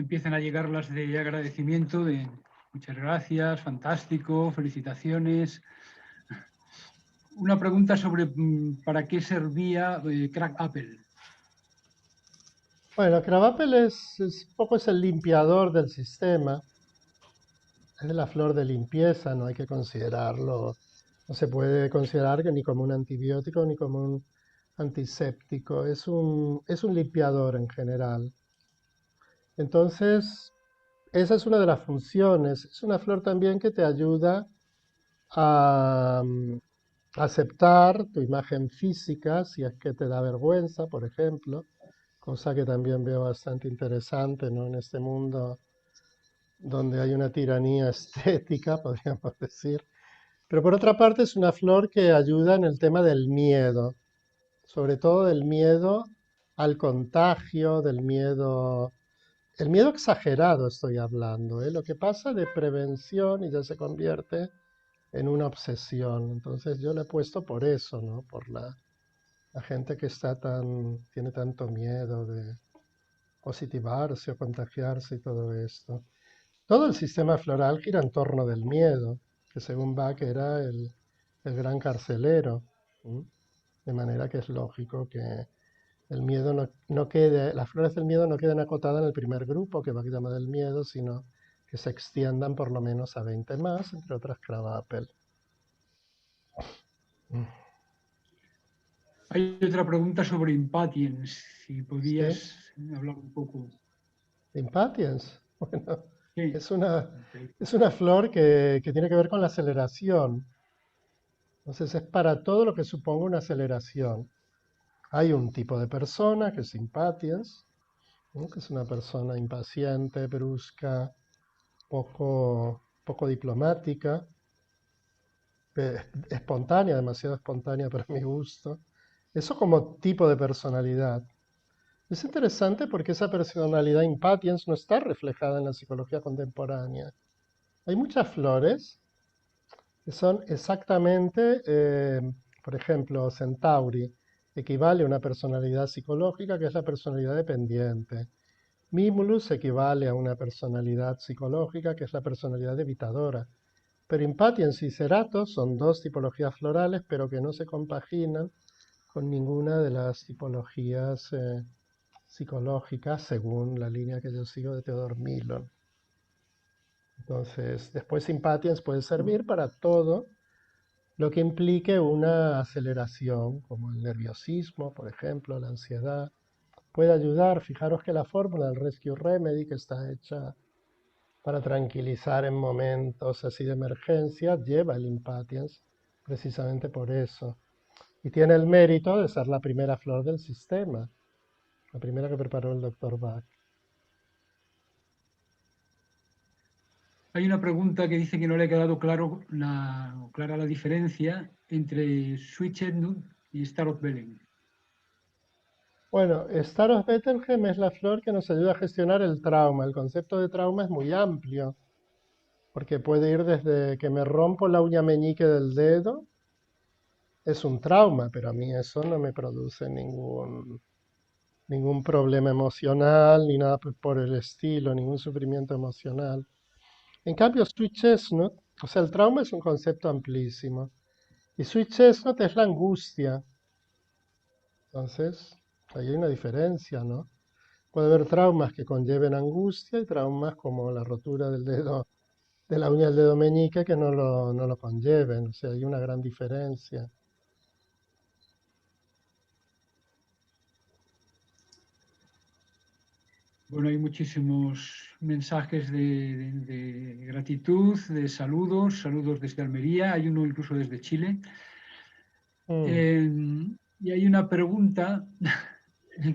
empiezan a llegar las de agradecimiento de muchas gracias, fantástico, felicitaciones. Una pregunta sobre para qué servía Crack Apple. Bueno, Cravapel es un poco es el limpiador del sistema, es de la flor de limpieza, no hay que considerarlo, no se puede considerar que ni como un antibiótico ni como un antiséptico, es un limpiador en general. Entonces, esa es una de las funciones. Es una flor también que te ayuda a aceptar tu imagen física, si es que te da vergüenza, por ejemplo, cosa que también veo bastante interesante, ¿no? En este mundo donde hay una tiranía estética, podríamos decir. Pero por otra parte es una flor que ayuda en el tema del miedo, sobre todo del miedo al contagio, del miedo, el miedo exagerado estoy hablando, ¿eh? Lo que pasa de prevención y ya se convierte en una obsesión. Entonces yo le he puesto por eso, ¿no? Por la gente que tiene tanto miedo de positivarse o contagiarse y todo esto. Todo el sistema floral gira en torno del miedo, que según Bach era el gran carcelero. ¿M? De manera que es lógico que el miedo no quede, las flores del miedo no queden acotadas en el primer grupo que Bach llama del miedo, sino que se extiendan por lo menos a 20 más, entre otras Crabapple. Hay otra pregunta sobre Impatiens, si ¿Sí? podías hablar un poco. Impatiens. Bueno, Sí. es una, es una flor que tiene que ver con la aceleración. Entonces es para todo lo que suponga una aceleración. Hay un tipo de persona que es impatiens, ¿no? Que es una persona impaciente, brusca, poco diplomática, espontánea, demasiado espontánea para mi gusto. Eso como tipo de personalidad. Es interesante porque esa personalidad impatiens no está reflejada en la psicología contemporánea. Hay muchas flores que son exactamente, por ejemplo, Centauri equivale a una personalidad psicológica que es la personalidad dependiente. Mimulus equivale a una personalidad psicológica que es la personalidad evitadora. Pero Impatiens y Cerato son dos tipologías florales, pero que no se compaginan con ninguna de las tipologías psicológicas según la línea que yo sigo de Theodor Milon. Entonces, después Impatiens puede servir para todo lo que implique una aceleración, como el nerviosismo, por ejemplo, la ansiedad. Puede ayudar, fijaros que la fórmula del Rescue Remedy, que está hecha para tranquilizar en momentos así de emergencia, lleva el Impatiens precisamente por eso. Y tiene el mérito de ser la primera flor del sistema, la primera que preparó el doctor Bach. Hay una pregunta que dice que no le ha quedado clara la diferencia entre Switchednut y Starot Belen. Bueno, Star of Bethlehem es la flor que nos ayuda a gestionar el trauma. El concepto de trauma es muy amplio, porque puede ir desde que me rompo la uña meñique del dedo, es un trauma, pero a mí eso no me produce ningún problema emocional, ni nada por el estilo, ningún sufrimiento emocional. En cambio, Sweet Chestnut, o sea, el trauma es un concepto amplísimo. Y Sweet Chestnut es la angustia. Entonces, ahí hay una diferencia, ¿no? Puede haber traumas que conlleven angustia y traumas como la rotura del dedo, de la uña del dedo meñique que no lo conlleven. O sea, hay una gran diferencia. Bueno, hay muchísimos mensajes de gratitud, de saludos desde Almería, hay uno incluso desde Chile. Mm. Eh, y hay una pregunta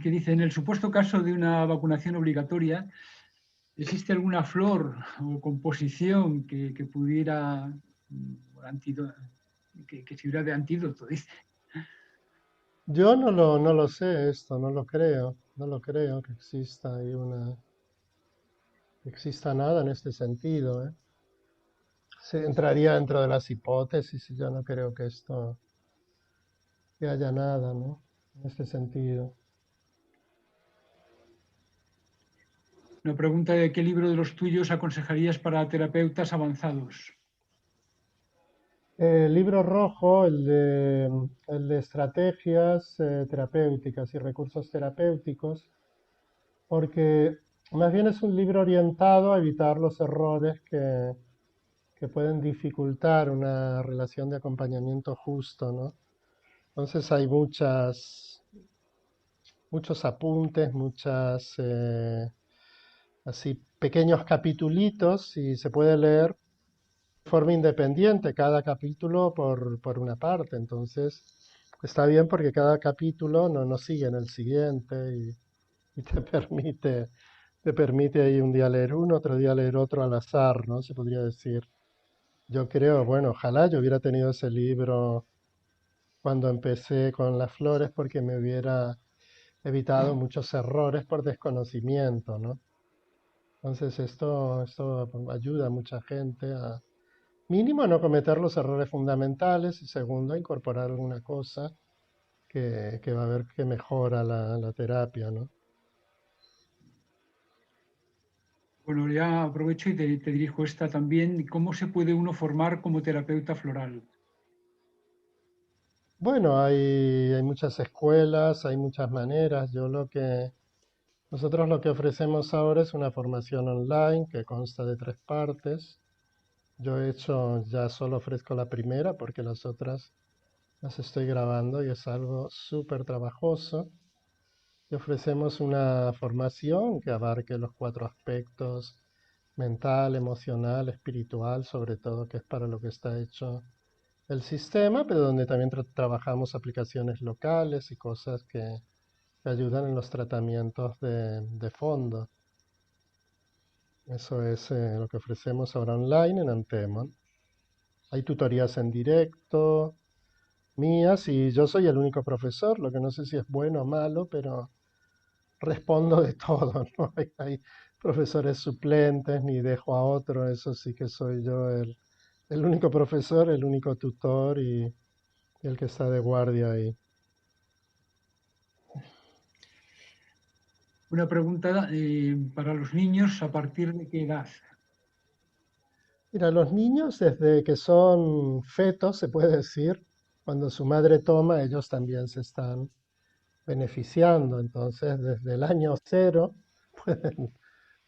que dice, en el supuesto caso de una vacunación obligatoria, ¿existe alguna flor o composición que pudiera, que sirviera de antídoto? Dice. Yo no lo sé esto, no lo creo que exista ahí que exista nada en este sentido, ¿eh? Se entraría dentro de las hipótesis y yo no creo que haya nada, ¿no? En este sentido. Una pregunta de qué libro de los tuyos aconsejarías para terapeutas avanzados. El libro rojo, el de estrategias terapéuticas y recursos terapéuticos, porque más bien es un libro orientado a evitar los errores que pueden dificultar una relación de acompañamiento justo, ¿no? Entonces hay muchos apuntes, así pequeños capitulitos y se puede leer de forma independiente cada capítulo por una parte. Entonces está bien porque cada capítulo no sigue en el siguiente y te permite ahí un día leer uno, otro día leer otro al azar, ¿no? Se podría decir. Yo creo, bueno, ojalá yo hubiera tenido ese libro cuando empecé con las flores porque me hubiera evitado muchos errores por desconocimiento, ¿no? Entonces esto ayuda a mucha gente a, mínimo, a no cometer los errores fundamentales y segundo, a incorporar alguna cosa que va a ver que mejora la terapia, ¿no? Bueno, ya aprovecho y te dirijo esta también. ¿Cómo se puede uno formar como terapeuta floral? Bueno, hay muchas escuelas, hay muchas maneras. Nosotros lo que ofrecemos ahora es una formación online que consta de 3 partes. Yo he hecho, ya solo ofrezco la primera porque las otras las estoy grabando y es algo súper trabajoso. Y ofrecemos una formación que abarque los 4 aspectos: mental, emocional, espiritual, sobre todo, que es para lo que está hecho el sistema, pero donde también trabajamos aplicaciones locales y cosas que ayudan en los tratamientos de fondo. Eso es lo que ofrecemos ahora online en Antemon. Hay tutorías en directo mías y yo soy el único profesor, lo que no sé si es bueno o malo, pero respondo de todo, ¿no? Hay profesores suplentes, ni dejo a otro, eso sí que soy yo el único profesor, el único tutor y el que está de guardia ahí. Una pregunta para los niños, ¿a partir de qué edad? Mira, los niños desde que son fetos, se puede decir, cuando su madre toma, ellos también se están beneficiando. Entonces, desde el año cero, pueden,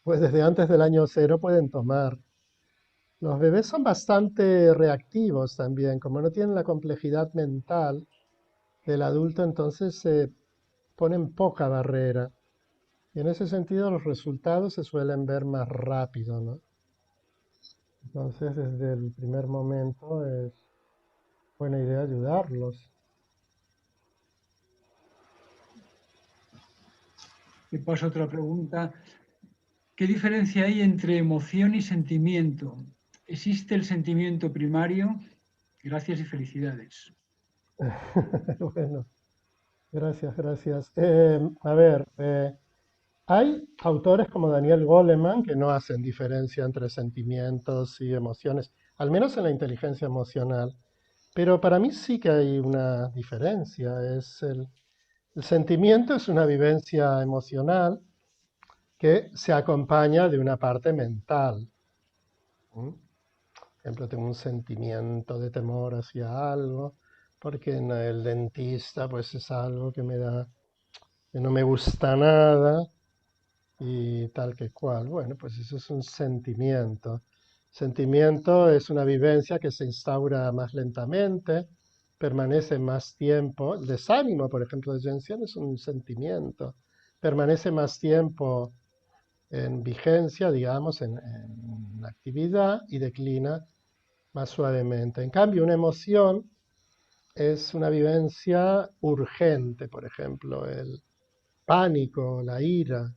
pues desde antes del año cero pueden tomar. Los bebés son bastante reactivos también, como no tienen la complejidad mental del adulto, entonces se ponen poca barrera. Y en ese sentido los resultados se suelen ver más rápido, ¿no? Entonces, desde el primer momento es buena idea ayudarlos. Te paso otra pregunta. ¿Qué diferencia hay entre emoción y sentimiento? ¿Existe el sentimiento primario? Gracias y felicidades. Bueno, gracias, gracias. A ver, hay autores como Daniel Goleman que no hacen diferencia entre sentimientos y emociones, al menos en la inteligencia emocional. Pero para mí sí que hay una diferencia. El sentimiento es una vivencia emocional que se acompaña de una parte mental. ¿M? Por ejemplo, tengo un sentimiento de temor hacia algo, porque en el dentista pues es algo que no me gusta nada y tal que cual. Bueno, pues eso es un sentimiento. Sentimiento es una vivencia que se instaura más lentamente, permanece más tiempo. El desánimo, por ejemplo, de Jensen es un sentimiento. Permanece más tiempo en vigencia, digamos, en actividad y declina más suavemente. En cambio, una emoción es una vivencia urgente, por ejemplo, el pánico, la ira.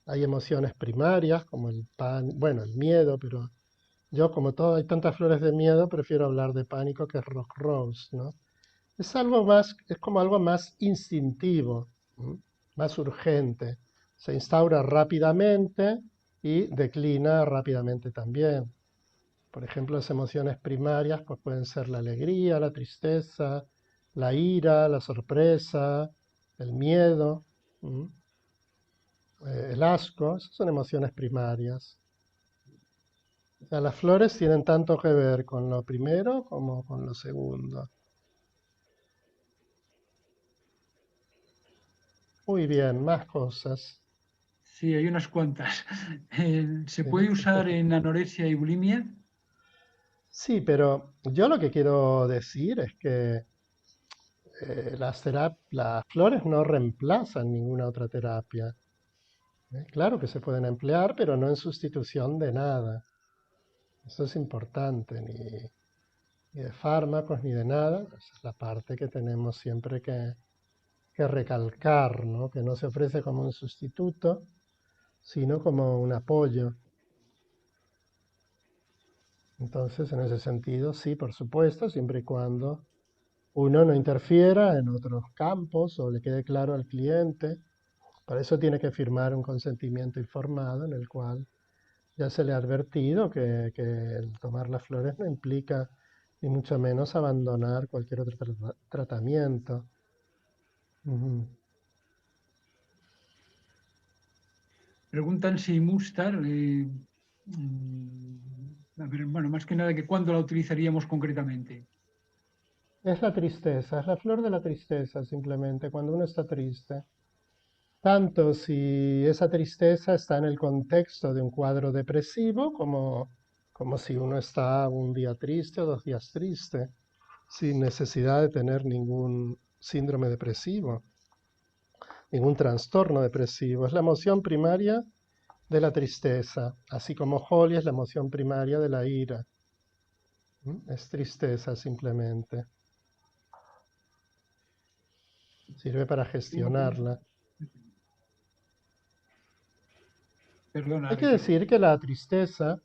Hay emociones primarias como bueno, el miedo, pero yo como todo, hay tantas flores de miedo, prefiero hablar de pánico que es rock rose, ¿no? Es algo más, es como algo más instintivo, ¿m? Más urgente. Se instaura rápidamente y declina rápidamente también. Por ejemplo, las emociones primarias pues pueden ser la alegría, la tristeza, la ira, la sorpresa, el miedo. ¿M? el asco, esas son emociones primarias. O sea, las flores tienen tanto que ver con lo primero como con lo segundo. Muy bien, más cosas. Sí, hay unas cuantas. ¿Se Sí, puede usar en anorexia y bulimia? sí, pero yo lo que quiero decir es que las flores no reemplazan ninguna otra terapia. Claro que se pueden emplear, pero no en sustitución de nada. Eso es importante, ni de fármacos ni de nada. Esa es la parte que tenemos siempre que recalcar, ¿no? Que no se ofrece como un sustituto, sino como un apoyo. Entonces, en ese sentido, sí, por supuesto, siempre y cuando uno no interfiera en otros campos o le quede claro al cliente. Para eso tiene que firmar un consentimiento informado en el cual ya se le ha advertido que el tomar las flores no implica ni mucho menos abandonar cualquier otro tratamiento. Ujú. Preguntan si Mustar, a ver, bueno, más que nada que cuándo la utilizaríamos concretamente. Es la tristeza, es la flor de la tristeza simplemente, cuando uno está triste. Tanto si esa tristeza está en el contexto de un cuadro depresivo como si uno está un día triste o 2 días triste, sin necesidad de tener ningún síndrome depresivo, ningún trastorno depresivo. Es la emoción primaria de la tristeza, así como Holly es la emoción primaria de la ira. Es tristeza simplemente. Sirve para Una pregunta. gestionarla. Perdona, Hay que Ricardo. decir que la tristeza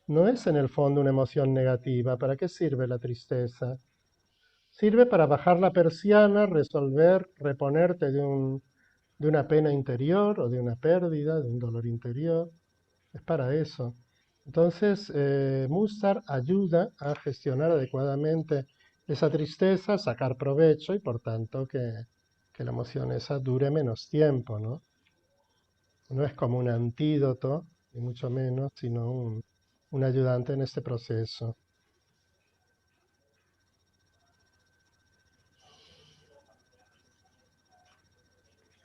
no es en el fondo una emoción negativa. ¿Para qué sirve la tristeza? Sirve para bajar la persiana, resolver, reponerte de una pena interior o de una pérdida, de un dolor interior. Es para eso. Entonces, Mustar ayuda a gestionar adecuadamente esa tristeza, sacar provecho y por tanto que la emoción esa dure menos tiempo, ¿no? No es como un antídoto, ni mucho menos, sino un ayudante en este proceso.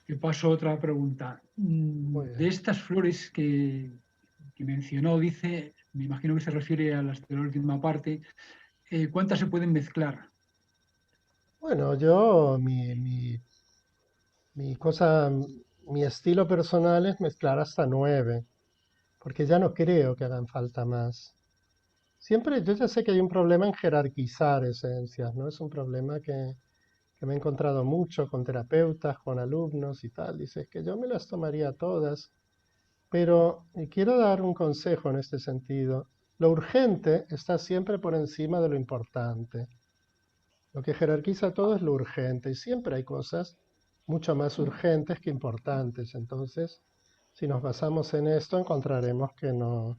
Te paso otra pregunta. Muy De bien. estas flores que mencionó, dice, me imagino que se refiere a las de la última parte, ¿cuántas se pueden mezclar? Bueno, yo, mi cosa, mi estilo personal es mezclar hasta 9, porque ya no creo que hagan falta más. Siempre, yo ya sé que hay un problema en jerarquizar esencias, ¿no? Es un problema que me he encontrado mucho con terapeutas, con alumnos y tal. Dices que yo me las tomaría todas, pero quiero dar un consejo en este sentido. Lo urgente está siempre por encima de lo importante. Lo que jerarquiza todo es lo urgente y siempre hay cosas mucho más urgentes que importantes. Entonces, si nos basamos en esto, encontraremos que no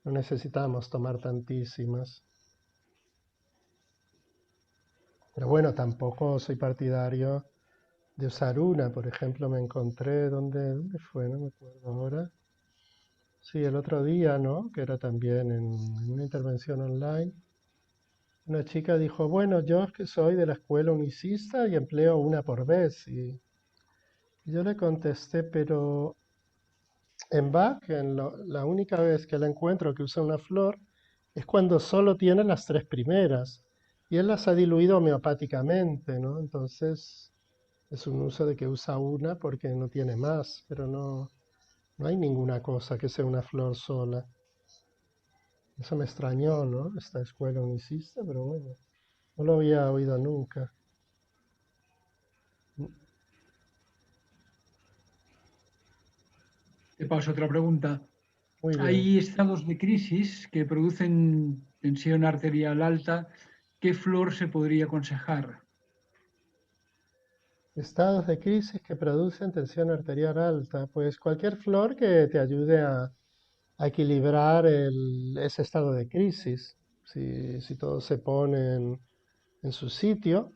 necesitamos tomar tantísimas. Pero bueno, tampoco soy partidario de usar una. Por ejemplo, me encontré, ¿dónde fue? No me acuerdo ahora. Sí, el otro día, ¿no? Que era también en una intervención online. Una chica dijo, bueno, yo es que soy de la escuela unicista y empleo una por vez. Y yo le contesté, pero en Bach, la única vez que la encuentro que usa una flor es cuando solo tiene las tres primeras. Y él las ha diluido homeopáticamente, ¿no? Entonces es un uso de que usa una porque no tiene más, pero no hay ninguna cosa que sea una flor sola. Eso me extrañó, ¿no? Esta escuela unicista, pero bueno, no lo había oído nunca. Te paso otra pregunta. Muy bien. Hay estados de crisis que producen tensión arterial alta. ¿Qué flor se podría aconsejar? Estados de crisis que producen tensión arterial alta. Pues cualquier flor que te ayude a equilibrar ese estado de crisis. Si todo se pone en su sitio,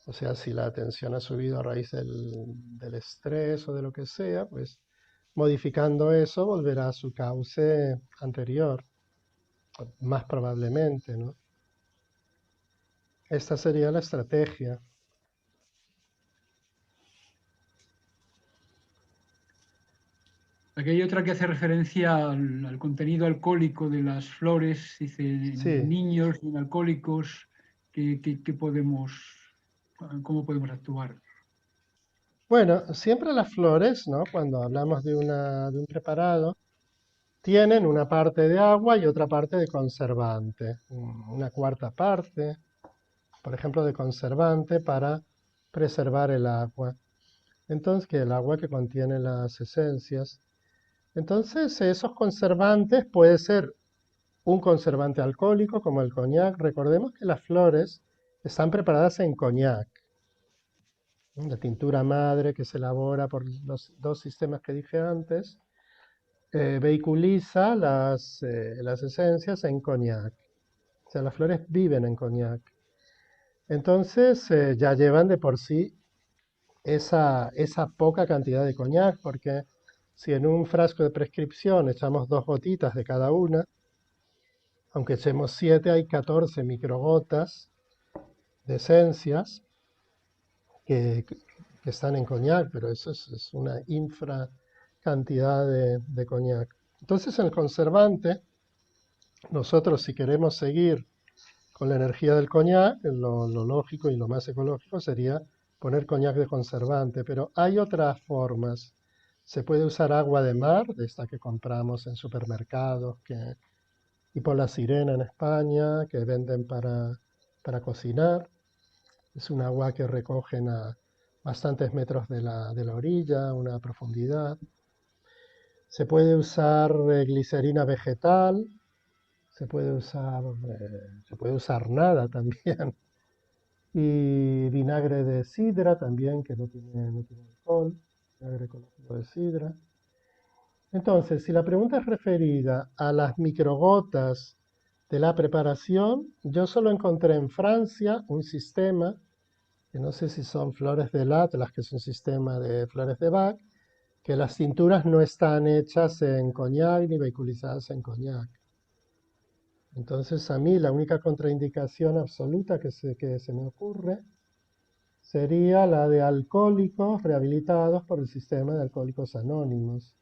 o sea, si la tensión ha subido a raíz del estrés o de lo que sea, pues modificando eso volverá a su cauce anterior, más probablemente, ¿no? Esta sería la estrategia. Aquí hay otra que hace referencia al contenido alcohólico de las flores, dice en Sí, niños y en alcohólicos, ¿qué podemos, cómo podemos actuar? bueno, siempre las flores, ¿no? Cuando hablamos de un preparado, tienen una parte de agua y otra parte de conservante, una cuarta parte, por ejemplo, de conservante para preservar el agua. Entonces, que el agua que contiene las esencias. Entonces, esos conservantes puede ser un conservante alcohólico como el coñac. Recordemos que las flores están preparadas en coñac. La tintura madre que se elabora por los dos sistemas que dije antes, vehiculiza las esencias en coñac. O sea, las flores viven en coñac. Entonces, ya llevan de por sí esa poca cantidad de coñac, porque si en un frasco de prescripción echamos 2 gotitas de cada una, aunque echemos 7, hay 14 microgotas de esencias que, que están en coñac, pero eso es una infra cantidad de coñac. Entonces, en el conservante, nosotros si queremos seguir con la energía del coñac, lo lógico y lo más ecológico sería poner coñac de conservante, pero hay otras formas. Se puede usar agua de mar, de esta que compramos en supermercados, tipo la Sirena en España, que venden para cocinar. Es un agua que recogen a bastantes metros de la orilla, una profundidad. Se puede usar glicerina vegetal, se puede usar nada también. Y vinagre de sidra también, que no tiene alcohol, vinagre ecológico de sidra. Entonces, si la pregunta es referida a las microgotas de la preparación, yo solo encontré en Francia un sistema, que no sé si son flores del Atlas, que es un sistema de flores de Bach, que las tinturas no están hechas en coñac ni vehiculizadas en coñac. Entonces, a mí la única contraindicación absoluta que se me ocurre sería la de alcohólicos rehabilitados por el sistema de alcohólicos anónimos.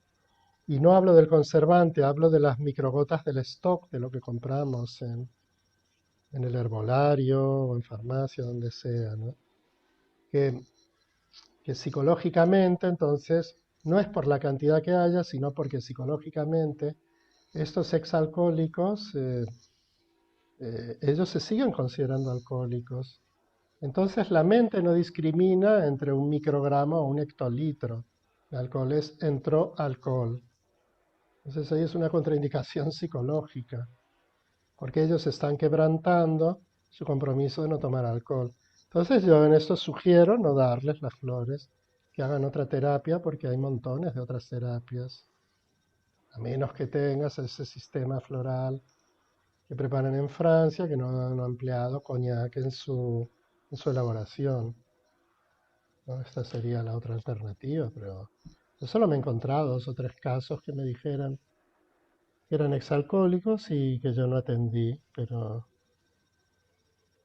Y no hablo del conservante, hablo de las microgotas del stock, de lo que compramos en el herbolario o en farmacia, donde sea, ¿no? Que, que psicológicamente, entonces, no es por la cantidad que haya, sino porque psicológicamente estos exalcohólicos, ellos se siguen considerando alcohólicos. Entonces la mente no discrimina entre un microgramo o un hectolitro de alcohol, entró alcohol. Entonces ahí es una contraindicación psicológica, porque ellos están quebrantando su compromiso de no tomar alcohol. Entonces yo en esto sugiero no darles las flores, que hagan otra terapia, porque hay montones de otras terapias, a menos que tengas ese sistema floral que preparan en Francia, que no ha empleado coñac en su elaboración, ¿no? Esta sería la otra alternativa, pero yo solo me he encontrado 2 o 3 casos que me dijeran que eran exalcohólicos y que yo no atendí, pero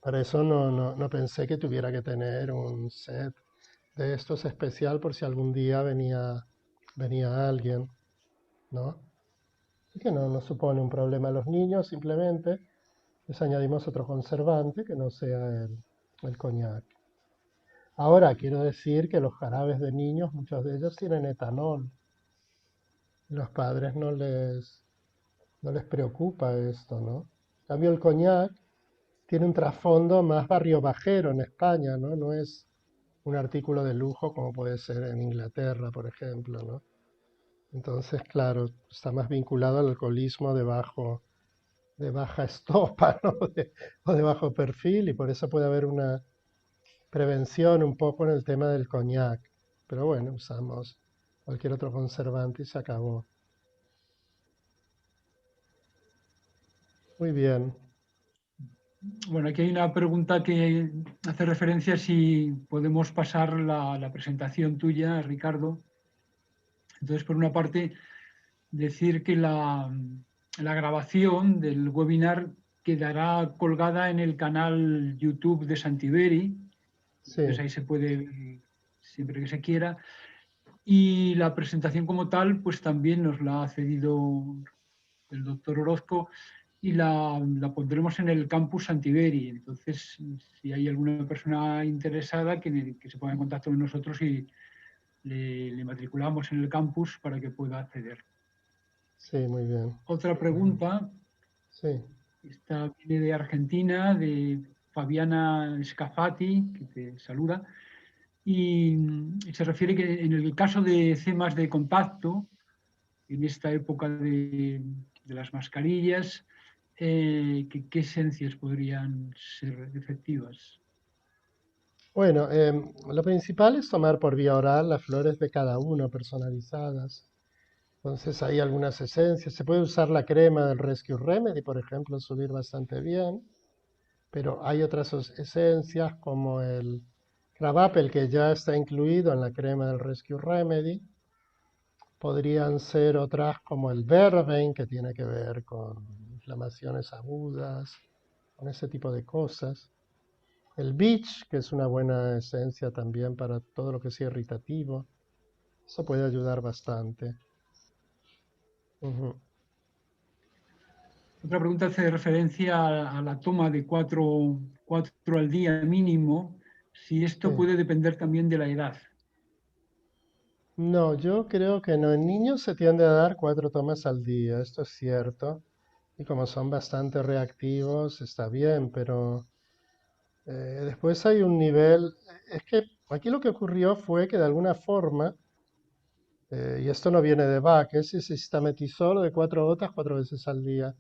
para eso no pensé que tuviera que tener un set de estos especial por si algún día venía alguien, ¿no? Así que no supone un problema a los niños, simplemente les añadimos otro conservante que no sea el coñac. Ahora, quiero decir que los jarabes de niños, muchos de ellos tienen etanol. Los padres no les preocupa esto, ¿no? En cambio, el coñac tiene un trasfondo más barrio bajero en España, ¿no? No es un artículo de lujo como puede ser en Inglaterra, por ejemplo, ¿no? Entonces, claro, está más vinculado al alcoholismo de baja estopa, ¿no? O de bajo perfil, y por eso puede haber una prevención un poco en el tema del coñac. Pero bueno, usamos cualquier otro conservante y se acabó. Muy bien. Bueno, aquí hay una pregunta que hace referencia si podemos pasar la presentación tuya, Ricardo. Entonces, por una parte, decir que la grabación del webinar quedará colgada en el canal YouTube de Santiberi, entonces Sí, ahí se puede ver siempre que se quiera. Y la presentación como tal, pues también nos la ha cedido el doctor Orozco y la pondremos en el campus Santiberi. Entonces, si hay alguna persona interesada, que se ponga en contacto con nosotros y le matriculamos en el campus para que pueda acceder. sí, muy bien. Otra pregunta, Sí. esta viene de Argentina, de Fabiana Scafati, que te saluda, y se refiere que en el caso de cemas de contacto, en esta época de las mascarillas, ¿qué esencias podrían ser efectivas? Bueno, lo principal es tomar por vía oral las flores de cada uno personalizadas. Entonces hay algunas esencias. Se puede usar la crema del Rescue Remedy, por ejemplo, subir bastante bien, pero hay otras esencias como el Crabapple que ya está incluido en la crema del Rescue Remedy. Podrían ser otras como el Vervein, que tiene que ver con inflamaciones agudas, con ese tipo de cosas. El Beach, que es una buena esencia también para todo lo que sea irritativo. Eso puede ayudar bastante. Ujú. Otra pregunta hace referencia a la toma de cuatro al día mínimo, si esto Sí. puede depender también de la edad. No, yo creo que no. En niños se tiende a dar 4 tomas al día, esto es cierto. Y como son bastante reactivos, está bien, pero después hay un nivel. Es que aquí lo que ocurrió fue que de alguna forma, y esto no viene de Bach, es ese cistametisol de 4 gotas 4 veces al día.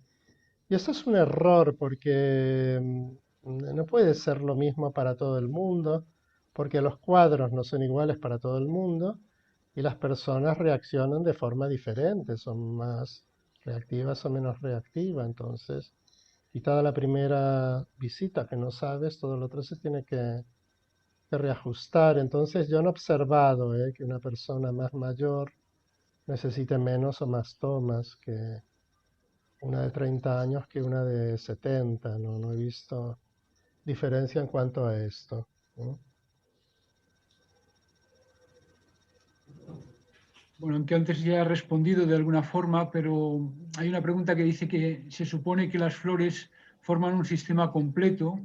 Y esto es un error porque no puede ser lo mismo para todo el mundo, porque los cuadros no son iguales para todo el mundo y las personas reaccionan de forma diferente, son más reactivas o menos reactivas. Entonces, quitada la primera visita que no sabes, todo lo otro se tiene que reajustar. Entonces, yo no he observado que una persona más mayor necesite menos o más tomas que una de 30 años que una de 70. No, no he visto diferencia en cuanto a esto, ¿no? Bueno, aunque antes ya he respondido de alguna forma, pero hay una pregunta que dice que se supone que las flores forman un sistema completo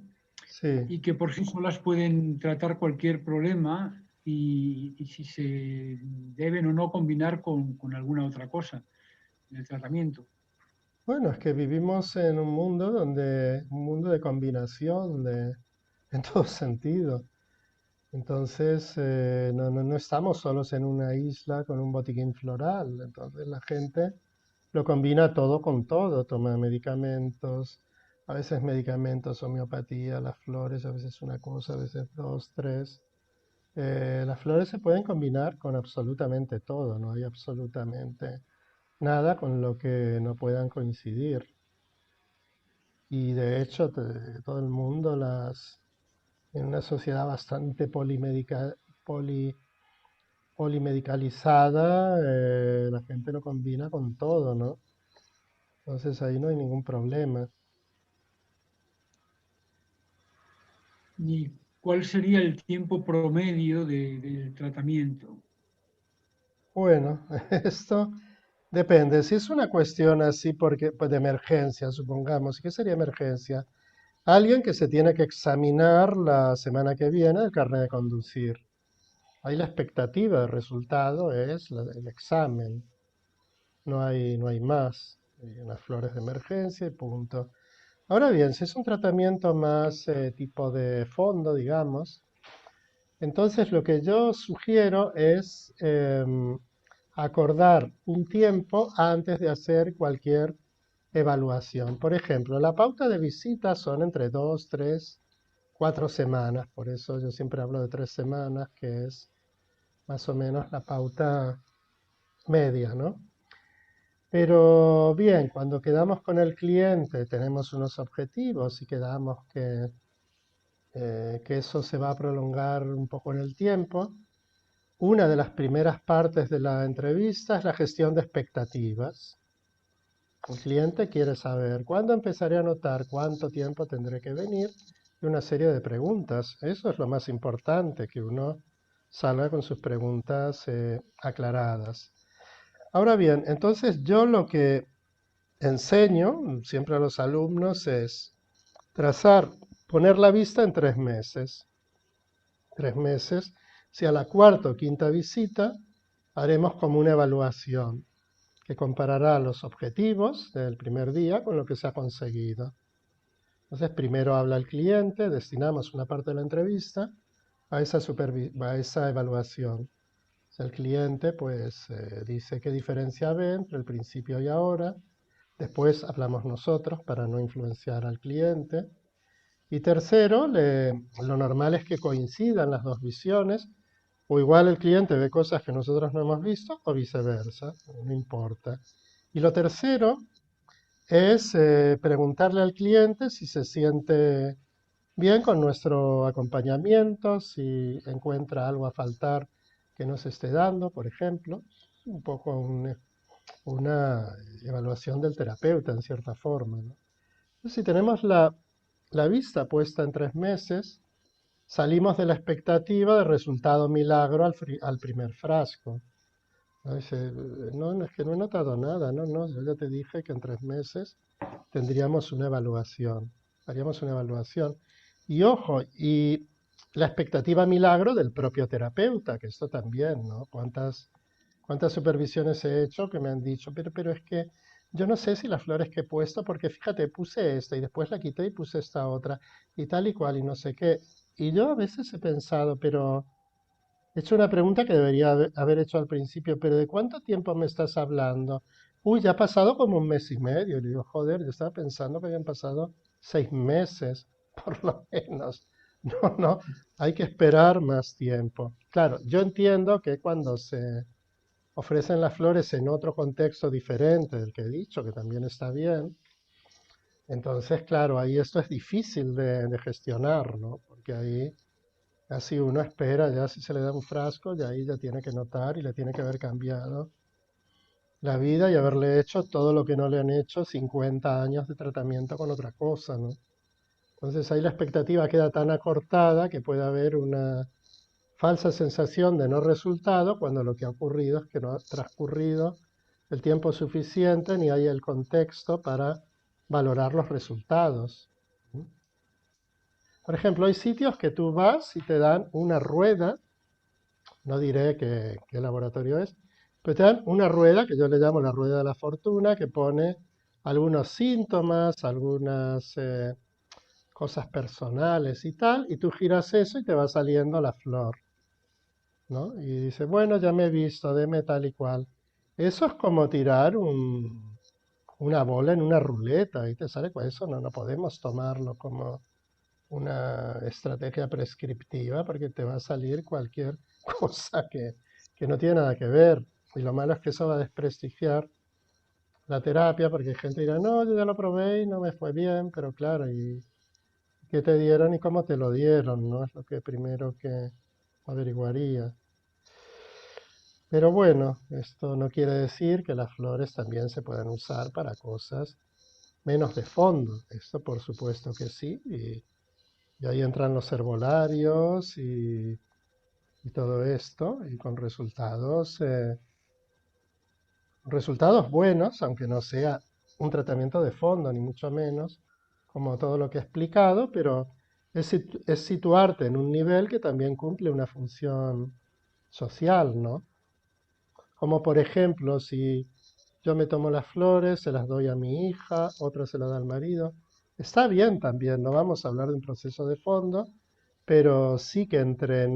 Sí, y que por sí solas pueden tratar cualquier problema y si se deben o no combinar con alguna otra cosa en el tratamiento. bueno, es que vivimos en un mundo de combinación en todo sentido. Entonces, no estamos solos en una isla con un botiquín floral. Entonces, la gente lo combina todo con todo. Toma medicamentos, a veces medicamentos, homeopatía, las flores, a veces una cosa, a veces dos, tres. Las flores se pueden combinar con absolutamente todo, no hay absolutamente nada con lo que no puedan coincidir. Y de hecho, todo el mundo, en una sociedad bastante polimedicalizada, la gente lo combina con todo, ¿no? Entonces ahí no hay ningún problema. ¿Y cuál sería el tiempo promedio del tratamiento? Bueno, esto depende. Si es una cuestión así porque, pues de emergencia, supongamos, ¿qué sería emergencia? Alguien que se tiene que examinar la semana que viene el carnet de conducir. Ahí la expectativa de resultado es el examen. No hay más. Unas flores de emergencia y punto. Ahora bien, si es un tratamiento más tipo de fondo, digamos, entonces lo que yo sugiero es acordar un tiempo antes de hacer cualquier evaluación. Por ejemplo, la pauta de visita son entre 2, 3, 4 semanas. Por eso yo siempre hablo de 3 semanas, que es más o menos la pauta media, ¿no? Pero bien, cuando quedamos con el cliente, tenemos unos objetivos y quedamos que eso se va a prolongar un poco en el tiempo. una de las primeras partes de la entrevista es la gestión de expectativas. El cliente quiere saber cuándo empezaré a notar, cuánto tiempo tendré que venir y una serie de preguntas. Eso es lo más importante, que uno salga con sus preguntas aclaradas. Ahora bien, entonces yo lo que enseño siempre a los alumnos es trazar, poner la vista en 3 meses. 3 meses. Si a la cuarta o quinta visita haremos como una evaluación que comparará los objetivos del primer día con lo que se ha conseguido. Entonces, primero habla el cliente, destinamos una parte de la entrevista a esa evaluación. El cliente pues dice qué diferencia ve entre el principio y ahora. Después hablamos nosotros para no influenciar al cliente. Y tercero, lo normal es que coincidan las dos visiones, o igual el cliente ve cosas que nosotros no hemos visto, o viceversa, no importa. Y lo tercero es preguntarle al cliente si se siente bien con nuestro acompañamiento, si encuentra algo a faltar que nos esté dando, por ejemplo. Un poco una evaluación del terapeuta, en cierta forma, ¿no? Entonces, si tenemos la vista puesta en 3 meses, salimos de la expectativa de resultado milagro al primer frasco. ¿No? Dice, no, no, es que no he notado nada, no, no, yo ya te dije que en 3 meses tendríamos una evaluación, haríamos una evaluación. Y ojo, y la expectativa milagro del propio terapeuta, que esto también, ¿no? ¿Cuántas supervisiones he hecho que me han dicho, pero es que yo no sé si las flores que he puesto, porque fíjate, puse esta y después la quité y puse esta otra y tal y cual y no sé qué. Y yo a veces he pensado, pero he hecho una pregunta que debería haber hecho al principio, pero ¿de cuánto tiempo me estás hablando? Uy, ya ha pasado como un mes y medio. Y le digo, joder, yo estaba pensando que habían pasado 6 meses, por lo menos. No, no, hay que esperar más tiempo. Claro, yo entiendo que cuando se ofrecen las flores en otro contexto diferente del que he dicho, que también está bien, entonces, claro, ahí esto es difícil de gestionar, ¿no? Porque ahí así uno espera, ya si se le da un frasco, ya ahí ya tiene que notar y le tiene que haber cambiado la vida y haberle hecho todo lo que no le han hecho 50 años de tratamiento con otra cosa, ¿no? Entonces ahí la expectativa queda tan acortada que puede haber una falsa sensación de no resultado cuando lo que ha ocurrido es que no ha transcurrido el tiempo suficiente ni hay el contexto para valorar los resultados. Por ejemplo, hay sitios que tú vas y te dan una rueda, no diré qué laboratorio es, pero te dan una rueda que yo le llamo la rueda de la fortuna, que pone algunos síntomas, algunas cosas personales y tal, y tú giras eso y te va saliendo la flor, ¿no? Y dice, bueno, ya me he visto, deme tal y cual. Eso es como tirar una bola en una ruleta y te sale con eso. No, no podemos tomarlo como una estrategia prescriptiva porque te va a salir cualquier cosa que no tiene nada que ver. Y lo malo es que eso va a desprestigiar la terapia porque hay gente que dirá, no, yo ya lo probé y no me fue bien, pero claro, ¿y qué te dieron y cómo te lo dieron? ¿No? Es lo que primero que averiguaría. Pero bueno, esto no quiere decir que las flores también se puedan usar para cosas menos de fondo. Esto por supuesto que sí. Y ahí entran los herbolarios y todo esto, y con resultados buenos, aunque no sea un tratamiento de fondo, ni mucho menos, como todo lo que he explicado, pero es situarte en un nivel que también cumple una función social, ¿no? Como por ejemplo, si yo me tomo las flores, se las doy a mi hija, otra se las da al marido. Está bien también, no vamos a hablar de un proceso de fondo, pero sí que entre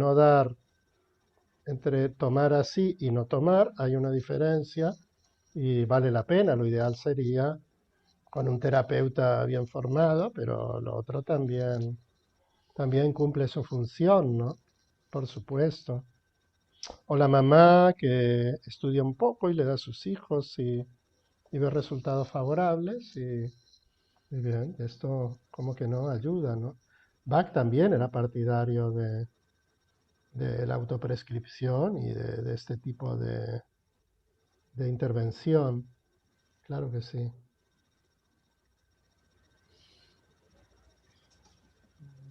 tomar así y no tomar hay una diferencia y vale la pena. Lo ideal sería con un terapeuta bien formado, pero lo otro también cumple su función, ¿no? Por supuesto. O la mamá que estudia un poco y le da a sus hijos y ve resultados favorables y bien, esto como que no ayuda, ¿no? Bach también era partidario de la autoprescripción y de este tipo de intervención. Claro que sí.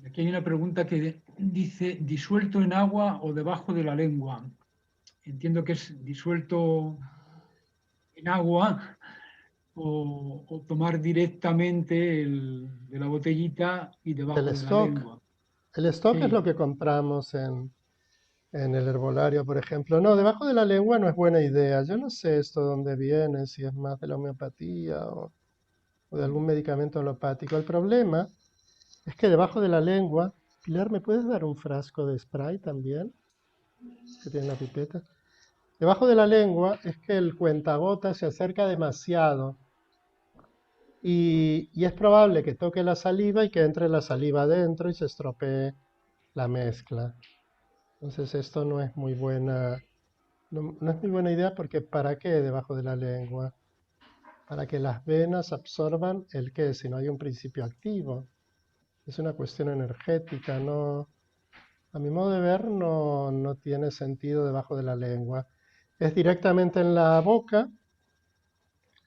Aquí hay una pregunta que dice, ¿disuelto en agua o debajo de la lengua? Entiendo que es disuelto en agua o tomar directamente de la botellita y El debajo de la stock. lengua. El stock es Sí, lo que compramos en el herbolario, por ejemplo. No, debajo de la lengua no es buena idea. Yo no sé esto de dónde viene, si es más de la homeopatía o de algún medicamento alopático. El problema es que debajo de la lengua, Pilar, ¿me puedes dar un frasco de spray también? Que tiene la pipeta. Debajo de la lengua es que el cuentagotas se acerca demasiado y es probable que toque la saliva y que entre la saliva adentro y se estropee la mezcla. Entonces esto no es muy buena, no es muy buena idea porque ¿para qué debajo de la lengua? Para que las venas absorban el qué, si no hay un principio activo. Es una cuestión energética, no, a mi modo de ver no tiene sentido debajo de la lengua. Es directamente en la boca.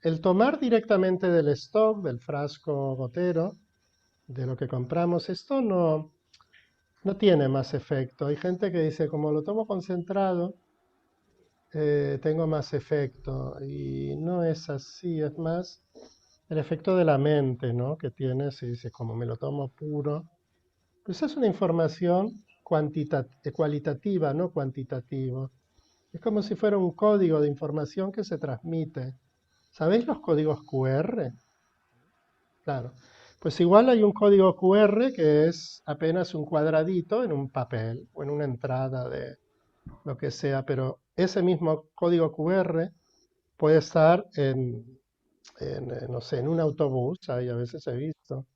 El tomar directamente del stock, del frasco gotero, de lo que compramos, esto no tiene más efecto. Hay gente que dice, como lo tomo concentrado, tengo más efecto. Y no es así, es más el efecto de la mente, ¿no? Que tiene, si dice, como me lo tomo puro. Pues es una información cualitativa, no cuantitativa. Es como si fuera un código de información que se transmite. ¿Sabéis los códigos QR? Claro. Pues igual hay un código QR que es apenas un cuadradito en un papel o en una entrada de lo que sea, pero ese mismo código QR puede estar no sé, en un autobús, ahí a veces he visto,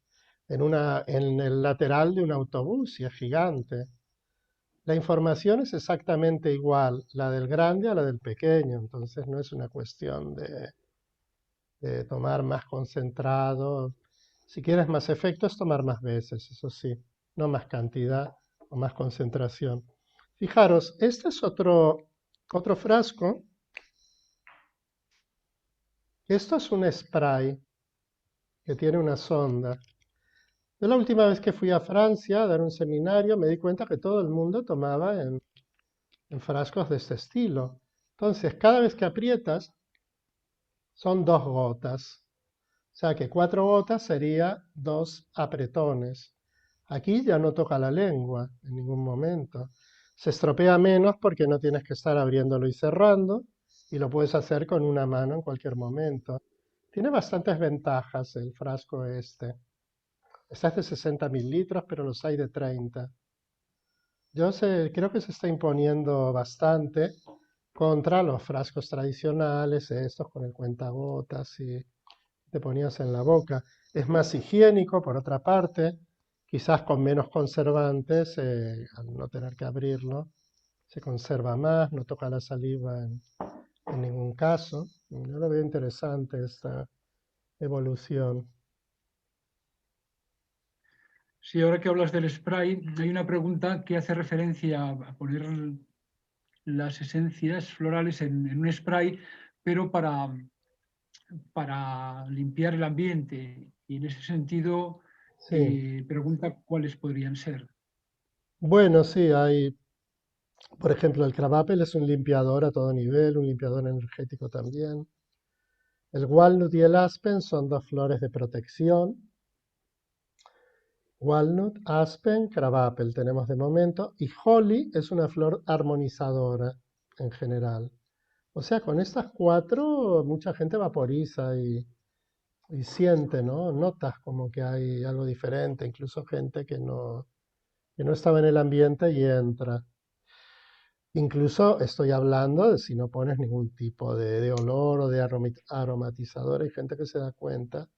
en el lateral de un autobús y es gigante. La información es exactamente igual, la del grande a la del pequeño, entonces no es una cuestión de tomar más concentrado. Si quieres más efecto es tomar más veces, eso sí, no más cantidad o más concentración. Fijaros, este es otro frasco. Esto es un spray que tiene una sonda. Yo la última vez que fui a Francia a dar un seminario me di cuenta que todo el mundo tomaba en frascos de este estilo. Entonces, cada vez que aprietas son 2 gotas. O sea que 4 gotas sería 2 apretones. Aquí ya no toca la lengua en ningún momento. Se estropea menos porque no tienes que estar abriéndolo y cerrando y lo puedes hacer con una mano en cualquier momento. Tiene bastantes ventajas el frasco este. Este es de 60 mililitros, pero los hay de 30. Creo que se está imponiendo bastante contra los frascos tradicionales, estos con el cuentagotas y te ponías en la boca. Es más higiénico, por otra parte, quizás con menos conservantes, al no tener que abrirlo, se conserva más, no toca la saliva en ningún caso. Yo lo veo interesante esta evolución. sí, ahora que hablas del spray, hay una pregunta que hace referencia a poner las esencias florales en un spray, pero para limpiar el ambiente. Y en ese sentido, Sí, pregunta cuáles podrían ser. bueno, sí, por ejemplo, el crabapple es un limpiador a todo nivel, un limpiador energético también. El walnut y el aspen son 2 flores de protección. Walnut, aspen, crabapple tenemos de momento. Y holly es una flor armonizadora en general. O sea, con estas 4 mucha gente vaporiza y siente, ¿no? Notas como que hay algo diferente, incluso gente que no estaba en el ambiente y entra. Incluso estoy hablando de si no pones ningún tipo de olor o de aromatizador. Hay gente que se da cuenta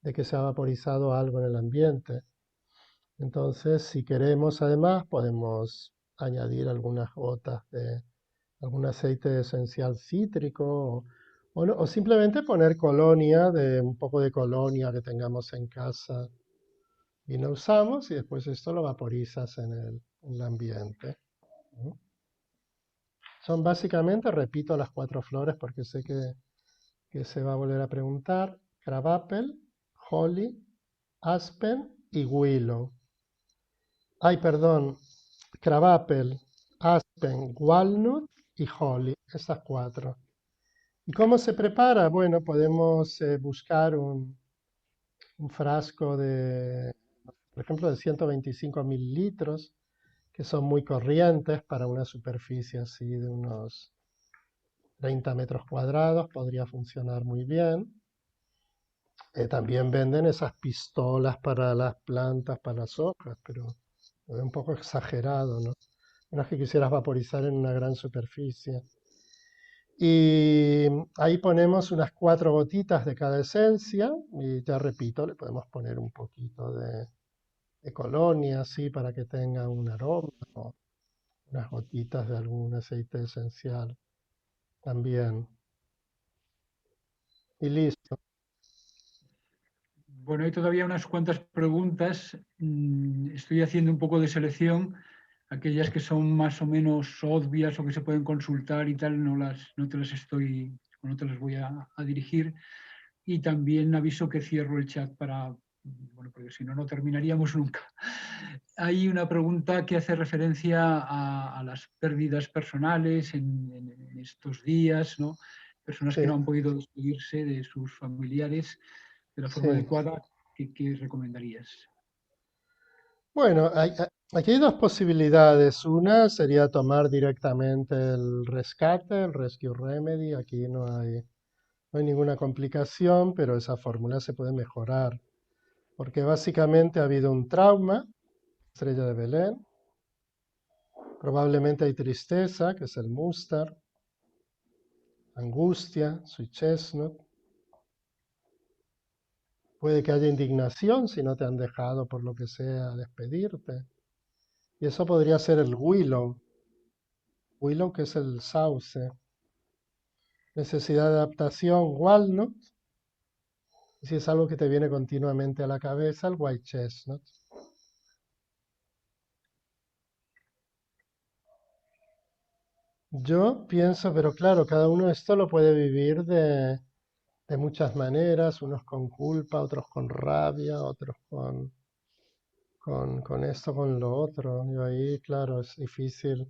de que se ha vaporizado algo en el ambiente. Entonces, si queremos, además, podemos añadir algunas gotas de algún aceite esencial cítrico o simplemente poner colonia, un poco de colonia que tengamos en casa y no usamos y después esto lo vaporizas en el ambiente. ¿no? Son básicamente, repito las cuatro flores porque sé que se va a volver a preguntar: crabapple, holly, aspen y willow. Ay, perdón, crabapple, aspen, walnut y holly, esas cuatro. ¿Y cómo se prepara? Bueno, podemos buscar un frasco de, por ejemplo, de 125 mililitros, que son muy corrientes para una superficie así de unos 30 metros cuadrados, podría funcionar muy bien. También venden esas pistolas para las plantas, para las hojas, pero es un poco exagerado, ¿no? No es que quisieras vaporizar en una gran superficie. Y ahí ponemos unas 4 gotitas de cada esencia y ya repito, le podemos poner un poquito de colonia así para que tenga un aroma, o unas gotitas de algún aceite esencial también. Y listo. Bueno, hay todavía unas cuantas preguntas. Estoy haciendo un poco de selección. Aquellas que son más o menos obvias o que se pueden consultar y tal, no te las estoy, no te las voy a dirigir. Y también aviso que cierro el chat para, bueno, porque si no, no terminaríamos nunca. Hay una pregunta que hace referencia a las pérdidas personales en estos días, ¿no? Personas que no Sí, han podido despedirse de sus familiares de la forma sí. adecuada. ¿Qué recomendarías? Bueno, aquí hay dos posibilidades. Una sería tomar directamente el rescate, el Rescue Remedy. Aquí no hay ninguna complicación, pero esa fórmula se puede mejorar. Porque básicamente ha habido un trauma, estrella de Belén. Probablemente hay tristeza, que es el mustard, angustia, sweet chestnut. Puede que haya indignación si no te han dejado por lo que sea despedirte. Y eso podría ser el willow. Willow, que es el sauce. Necesidad de adaptación, walnut. Y si es algo que te viene continuamente a la cabeza, el white chestnut. Yo pienso, pero claro, cada uno esto lo puede vivir de muchas maneras, unos con culpa, otros con rabia, otros con esto, con lo otro. Y ahí, claro, es difícil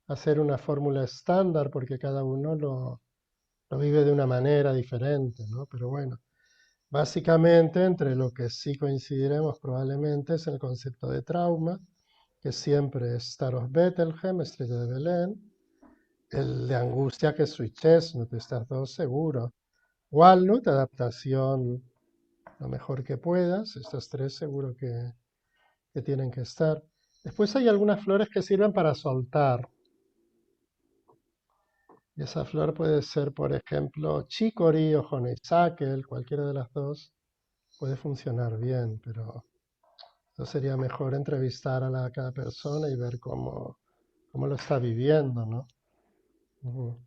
hacer una fórmula estándar porque cada uno lo vive de una manera diferente, ¿no? Pero bueno, básicamente entre lo que sí coincidiremos probablemente es el concepto de trauma, que siempre es Star of Bethlehem, Estrella de Belén, el de angustia que es Sweet Chestnut, estás todo seguro. Walnut, adaptación lo mejor que puedas, estos tres seguro que tienen que estar. Después hay algunas flores que sirven para soltar. Y esa flor puede ser, por ejemplo, chicory o honeysuckle, cualquiera de las dos puede funcionar bien, pero esto sería mejor entrevistar a cada persona y ver cómo lo está viviendo, ¿no? Ujú.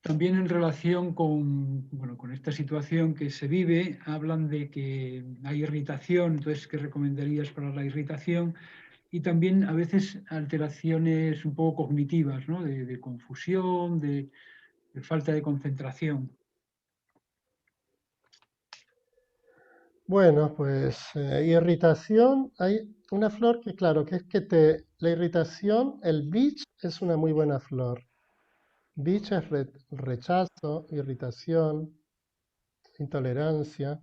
También en relación con, bueno, con esta situación que se vive, hablan de que hay irritación, entonces, ¿qué recomendarías para la irritación? Y también a veces alteraciones un poco cognitivas, ¿no? De confusión, de falta de concentración. Bueno, pues irritación, hay una flor que claro, que es que la irritación, el beech es una muy buena flor. Beech es rechazo, irritación, intolerancia.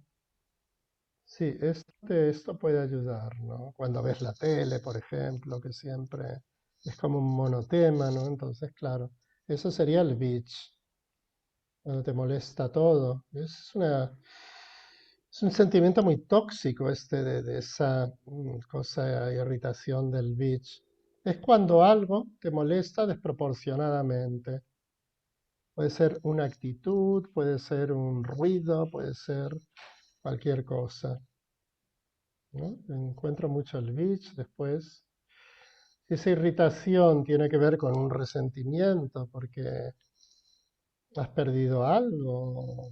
Sí, esto puede ayudar, ¿no? Cuando ves la tele, por ejemplo, que siempre es como un monotema, ¿no? Entonces, claro, eso sería el beach, cuando te molesta todo. Es un sentimiento muy tóxico este de esa cosa, irritación del beach. Es cuando algo te molesta desproporcionadamente. Puede ser una actitud, puede ser un ruido, puede ser cualquier cosa, ¿no? Encuentro mucho el beach después. Esa irritación tiene que ver con un resentimiento porque has perdido algo,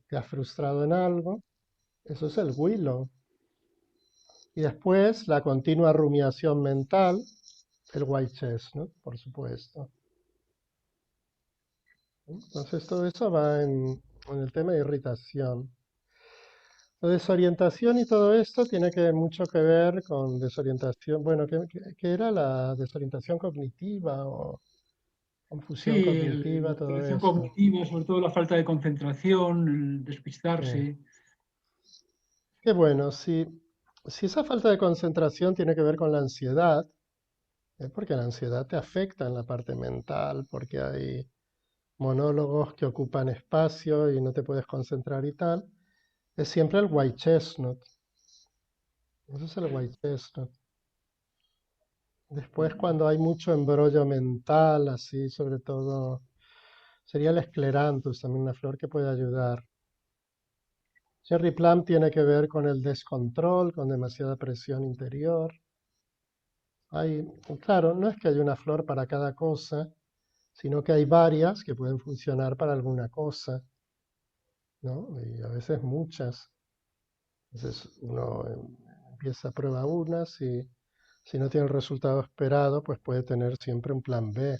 te has frustrado en algo. Eso es el willow. Y después la continua rumiación mental, el white chestnut, por supuesto. Entonces todo eso va en el tema de irritación. La desorientación y todo esto tiene mucho que ver con desorientación. Bueno, ¿qué era la desorientación cognitiva o confusión Sí, cognitiva, la todo alteración esto? cognitiva, sobre todo la falta de concentración, el Sí. despistarse. Qué bueno, si esa falta de concentración tiene que ver con la ansiedad, porque la ansiedad te afecta en la parte mental, porque hay monólogos que ocupan espacio y no te puedes concentrar y tal, es siempre el white chestnut. Ese es el white chestnut. Después, cuando hay mucho embrollo mental, así, sobre todo, sería el escleranthus, también una flor que puede ayudar. Cherry plum tiene que ver con el descontrol, con demasiada presión interior. Claro, no es que haya una flor para cada cosa, sino que hay varias que pueden funcionar para alguna cosa, ¿no? Y a veces muchas. Entonces uno empieza a prueba unas y si no tiene el resultado esperado, pues puede tener siempre un plan B,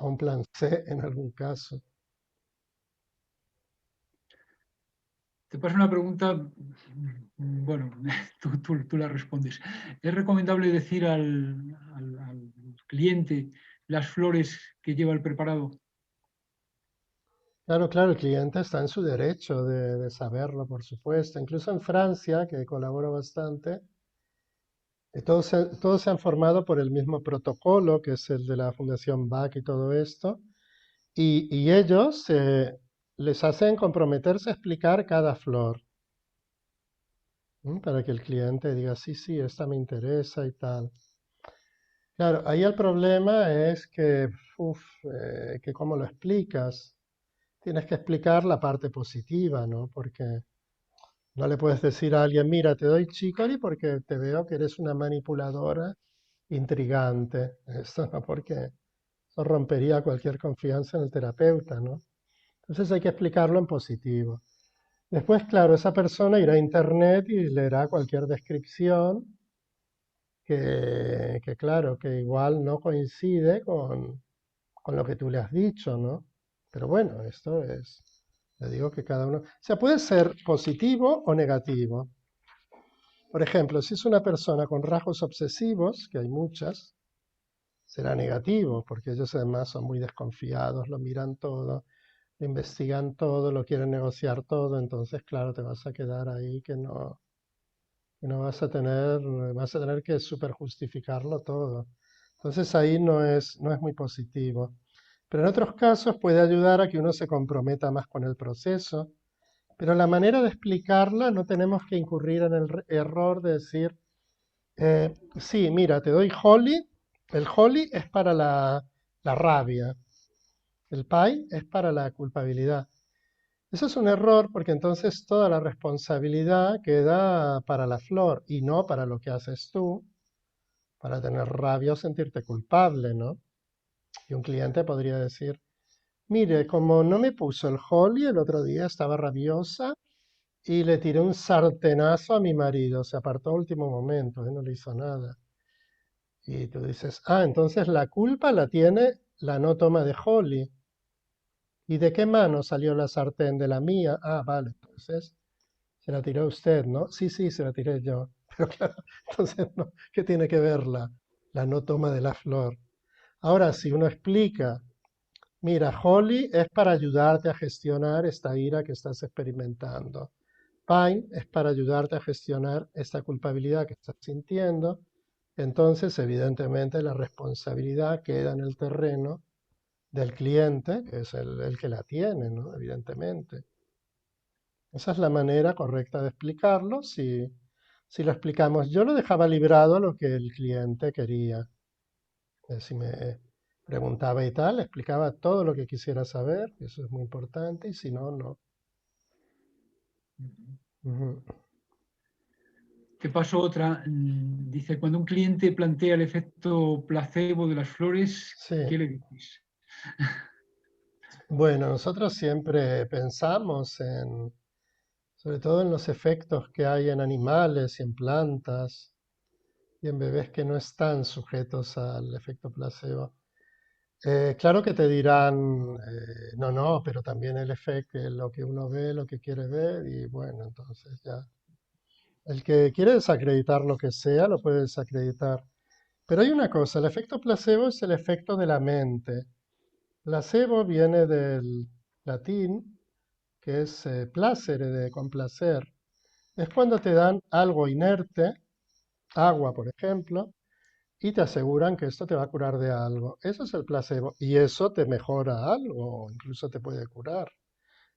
o un plan C en algún caso. Te paso una pregunta, bueno, tú la respondes. ¿Es recomendable decir al cliente las flores que lleva el preparado? Claro, claro, el cliente está en su derecho de saberlo, por supuesto. Incluso en Francia, que colaboro bastante, todos se han formado por el mismo protocolo, que es el de la Fundación Bach y todo esto, y ellos les hacen comprometerse a explicar cada flor, para que el cliente diga, sí, sí, esta me interesa y tal. Claro, ahí el problema es que cómo lo explicas. Tienes que explicar la parte positiva, ¿no? Porque no le puedes decir a alguien, mira, te doy chicory porque te veo que eres una manipuladora intrigante. Eso no, porque eso rompería cualquier confianza en el terapeuta, ¿no? Entonces hay que explicarlo en positivo. Después, claro, esa persona irá a internet y leerá cualquier descripción claro, que igual no coincide con lo que tú le has dicho, ¿no? Pero bueno, esto es, le digo que cada uno, o sea, puede ser positivo o negativo. Por ejemplo, si es una persona con rasgos obsesivos, que hay muchas, será negativo, porque ellos además son muy desconfiados, lo miran todo, lo investigan todo, lo quieren negociar todo, entonces, claro, te vas a quedar ahí que no vas a tener que super justificarlo todo. Entonces ahí no es muy positivo. Pero en otros casos puede ayudar a que uno se comprometa más con el proceso, pero la manera de explicarla no tenemos que incurrir en el error de decir, sí, mira, te doy holly, el holly es para la rabia, el pie es para la culpabilidad. Eso es un error porque entonces toda la responsabilidad queda para la flor y no para lo que haces tú, para tener rabia o sentirte culpable, ¿no? Y un cliente podría decir, mire, como no me puso el holly el otro día, estaba rabiosa y le tiré un sartenazo a mi marido. Se apartó a último momento, no le hizo nada. Y tú dices, entonces la culpa la tiene la no toma de holly. ¿Y de qué mano salió la sartén? De la mía. Vale, entonces se la tiró usted, ¿no? Sí, sí, se la tiré yo. Pero claro, entonces, no, ¿qué tiene que ver la no toma de la flor? Ahora, si uno explica, mira, Holly es para ayudarte a gestionar esta ira que estás experimentando. Pine es para ayudarte a gestionar esta culpabilidad que estás sintiendo. Entonces, evidentemente, la responsabilidad queda en el terreno del cliente, que es el que la tiene, ¿no? Evidentemente. Esa es la manera correcta de explicarlo. Si lo explicamos, yo lo dejaba librado a lo que el cliente quería. Si me preguntaba y tal, le explicaba todo lo que quisiera saber, y eso es muy importante, y si no, no. Ujú. Te paso otra. Dice, cuando un cliente plantea el efecto placebo de las flores, Sí, ¿qué le dices? bueno, nosotros siempre pensamos sobre todo en los efectos que hay en animales y en plantas y en bebés que no están sujetos al efecto placebo. Claro que te dirán, no, no, pero también el efecto, lo que uno ve, lo que quiere ver, y bueno, entonces ya. El que quiere desacreditar lo que sea, lo puede desacreditar. Pero hay una cosa, el efecto placebo es el efecto de la mente. Placebo viene del latín, que es placere, de complacer. Es cuando te dan algo inerte, agua, por ejemplo, y te aseguran que esto te va a curar de algo. Eso es el placebo. Y eso te mejora algo, o incluso te puede curar.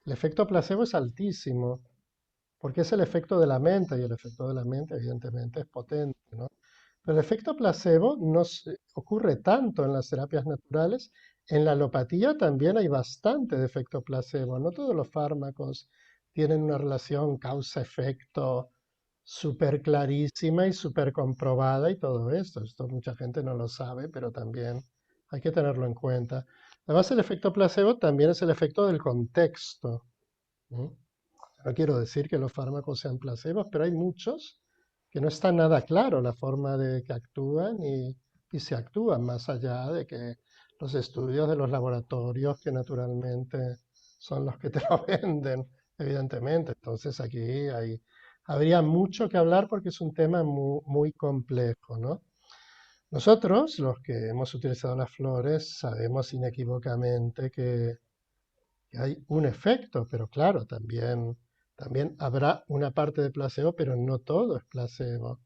El efecto placebo es altísimo, porque es el efecto de la mente, y el efecto de la mente, evidentemente, es potente, ¿no? Pero el efecto placebo no ocurre tanto en las terapias naturales. En la alopatía también hay bastante de efecto placebo. No todos los fármacos tienen una relación causa-efecto súper clarísima y súper comprobada y todo esto. Esto mucha gente no lo sabe, pero también hay que tenerlo en cuenta. Además, el efecto placebo también es el efecto del contexto. ¿No? No quiero decir que los fármacos sean placebos, pero hay muchos que no está nada claro la forma de que actúan y se actúan más allá de que los estudios de los laboratorios que naturalmente son los que te lo venden, evidentemente. Entonces aquí habría mucho que hablar porque es un tema muy, muy complejo, ¿no? Nosotros, los que hemos utilizado las flores, sabemos inequívocamente que hay un efecto, pero claro, también habrá una parte de placebo, pero no todo es placebo,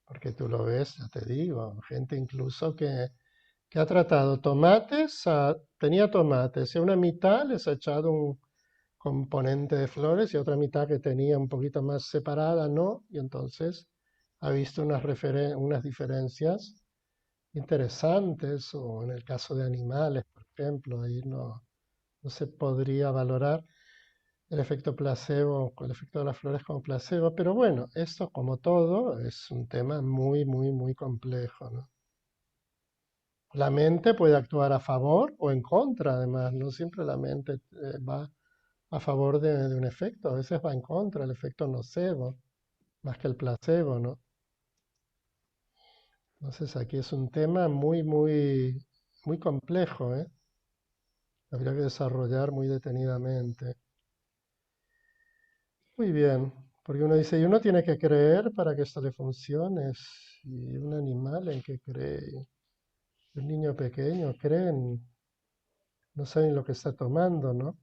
porque tú lo ves, ya te digo, gente incluso que ha tratado tomates, tenía tomates y a una mitad les ha echado un componente de flores y a otra mitad que tenía un poquito más separada, no, y entonces ha visto unas diferencias interesantes, o en el caso de animales, por ejemplo, ahí no se podría valorar el efecto placebo, el efecto de las flores como placebo, pero bueno, esto como todo es un tema muy, muy, muy complejo, ¿no? La mente puede actuar a favor o en contra, además, no siempre la mente va a favor de un efecto, a veces va en contra, el efecto nocebo, más que el placebo, ¿no? Entonces aquí es un tema muy, muy, muy complejo, ¿eh? Habría que desarrollar muy detenidamente. Muy bien, porque uno dice, y uno tiene que creer para que esto le funcione. Si un animal en que cree, un niño pequeño creen, no saben lo que está tomando, ¿no?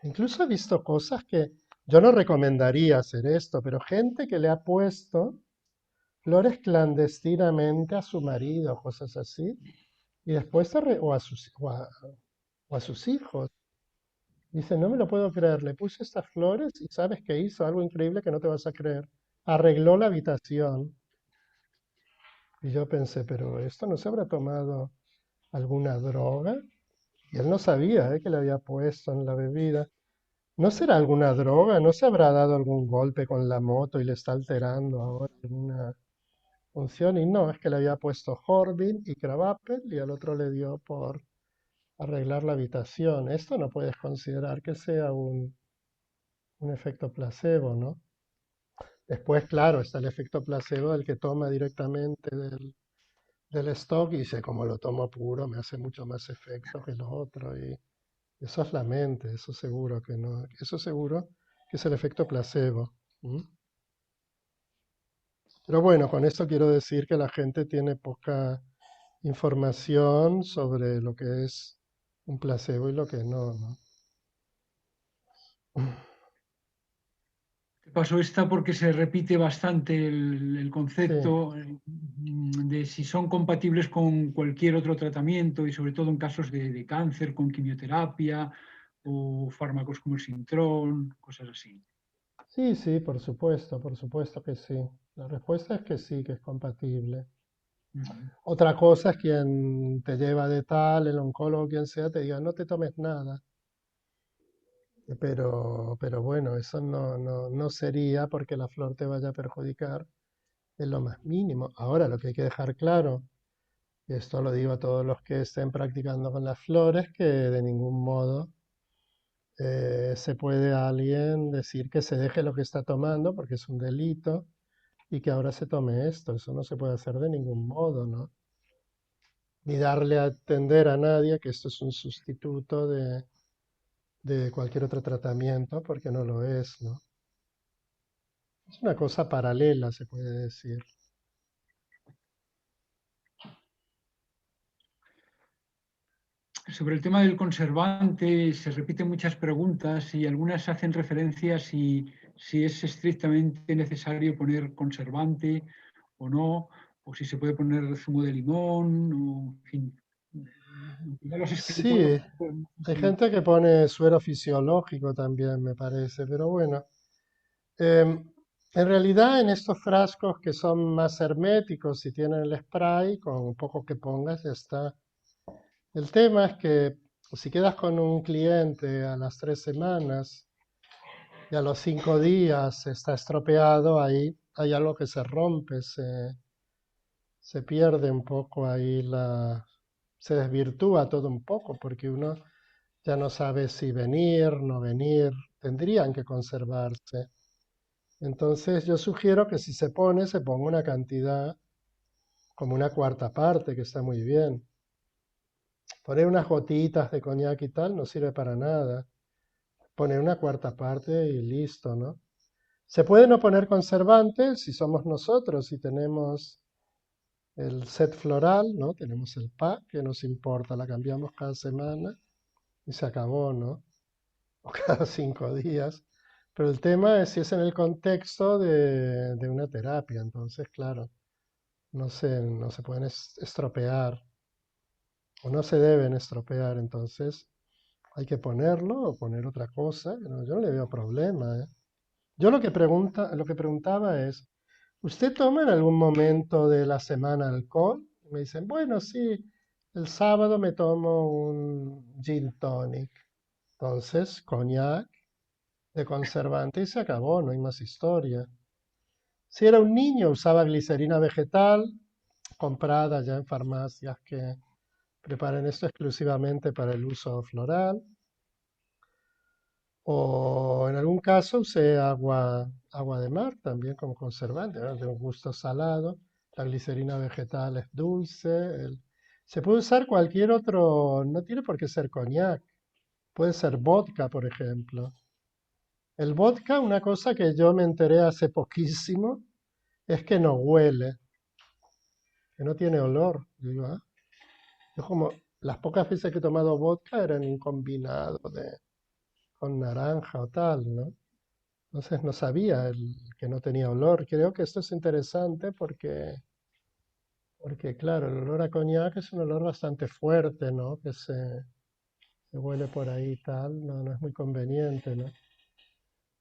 Incluso he visto cosas que yo no recomendaría hacer esto, pero gente que le ha puesto flores clandestinamente a su marido, cosas así, y después o a sus hijos. Dice, no me lo puedo creer, le puse estas flores y ¿sabes qué hizo? Algo increíble que no te vas a creer. Arregló la habitación. Y yo pensé, pero esto no se habrá tomado alguna droga. Y él no sabía, que le había puesto en la bebida. ¿No será alguna droga? ¿No se habrá dado algún golpe con la moto y le está alterando ahora alguna función? Y no, es que le había puesto Horbin y Crabapple y al otro le dio por arreglar la habitación. Esto no puedes considerar que sea un efecto placebo, ¿no? Después, claro, está el efecto placebo del que toma directamente del stock y dice, como lo tomo puro, me hace mucho más efecto que lo otro. Y eso es la mente, eso seguro que no. Eso seguro que es el efecto placebo. ¿M? Pero bueno, con esto quiero decir que la gente tiene poca información sobre lo que es un placebo y lo que no, ¿no? Te paso esta porque se repite bastante el Sí, concepto de si son compatibles con cualquier otro tratamiento y sobre todo en casos de cáncer, con quimioterapia o fármacos como el Sintrón, cosas así. sí, sí, por supuesto que sí. La respuesta es que sí, que es compatible. Ujú. Otra cosa es quien te lleva de tal, el oncólogo, quien sea, te diga, no te tomes nada. Pero bueno, eso no sería porque la flor te vaya a perjudicar en lo más mínimo. Ahora, lo que hay que dejar claro, y esto lo digo a todos los que estén practicando con las flores, que de ningún modo se puede a alguien decir que se deje lo que está tomando porque es un delito y que ahora se tome esto. Eso no se puede hacer de ningún modo, ¿no? Ni darle a entender a nadie que esto es un sustituto de cualquier otro tratamiento, porque no lo es, ¿no? Es una cosa paralela, se puede decir. Sobre el tema del conservante se repiten muchas preguntas y algunas hacen referencia a si es estrictamente necesario poner conservante o no, o si se puede poner zumo de limón, o, en fin. Ya lo has explicado. Sí, hay gente que pone suero fisiológico también, me parece, pero bueno. En realidad, en estos frascos que son más herméticos, si tienen el spray, con un poco que pongas, ya está. El tema es que si quedas con un cliente a las 3 semanas y a los 5 días está estropeado, ahí hay algo que se rompe, se pierde un poco ahí se desvirtúa todo un poco, porque uno ya no sabe si venir, no venir, tendrían que conservarse. Entonces yo sugiero que si se pone, se ponga una cantidad como una cuarta parte, que está muy bien. Poner unas gotitas de coñac y tal no sirve para nada. Poner una cuarta parte y listo, ¿no? Se puede no poner conservante si somos nosotros, si tenemos el set floral, ¿no? Tenemos el pack, que nos importa, la cambiamos cada semana y se acabó, ¿no? O cada 5 días. Pero el tema es si es en el contexto de una terapia, entonces, claro, no se pueden estropear o no se deben estropear, entonces hay que ponerlo o poner otra cosa. Yo no le veo problema, ¿eh? Yo lo que preguntaba es, ¿usted toma en algún momento de la semana alcohol? Y me dicen, bueno, sí, el sábado me tomo un gin tonic. Entonces, coñac de conservante y se acabó, no hay más historia. Si era un niño, usaba glicerina vegetal comprada ya en farmacias que preparan esto exclusivamente para el uso floral. O en algún caso usé agua de mar también como conservante, ¿no? De un gusto salado. La glicerina vegetal es dulce. Se puede usar cualquier otro, no tiene por qué ser coñac. Puede ser vodka, por ejemplo. El vodka, una cosa que yo me enteré hace poquísimo, es que no huele, que no tiene olor. Yo digo, "Ah". Yo como las pocas veces que he tomado vodka eran un combinado con naranja o tal, ¿no? Entonces no sabía que no tenía olor. Creo que esto es interesante porque, claro, el olor a coñac es un olor bastante fuerte, ¿no? Que se huele por ahí y tal, no es muy conveniente, ¿no?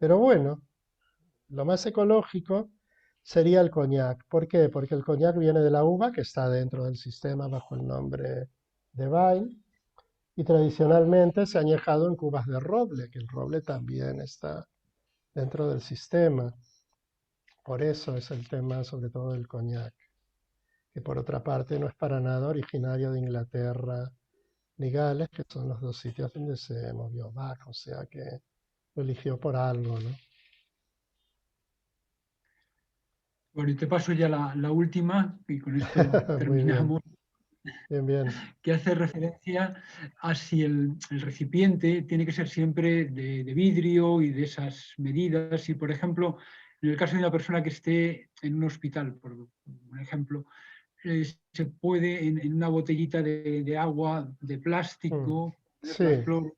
Pero bueno, lo más ecológico sería el coñac. ¿Por qué? Porque el coñac viene de la uva, que está dentro del sistema bajo el nombre de vine, y tradicionalmente se ha añejado en cubas de roble, que el roble también está dentro del sistema. Por eso es el tema sobre todo del coñac, que por otra parte no es para nada originario de Inglaterra ni Gales, que son los dos sitios donde se movió Bach, o sea que lo eligió por algo, ¿no? Bueno, y te paso ya la última, y con esto Muy bien, terminamos, bien, bien. que hace referencia a si el recipiente tiene que ser siempre de vidrio y de esas medidas. Y, por ejemplo, en el caso de una persona que esté en un hospital, por un ejemplo, se puede en una botellita de agua de Mm. plástico poner la Sí, flor.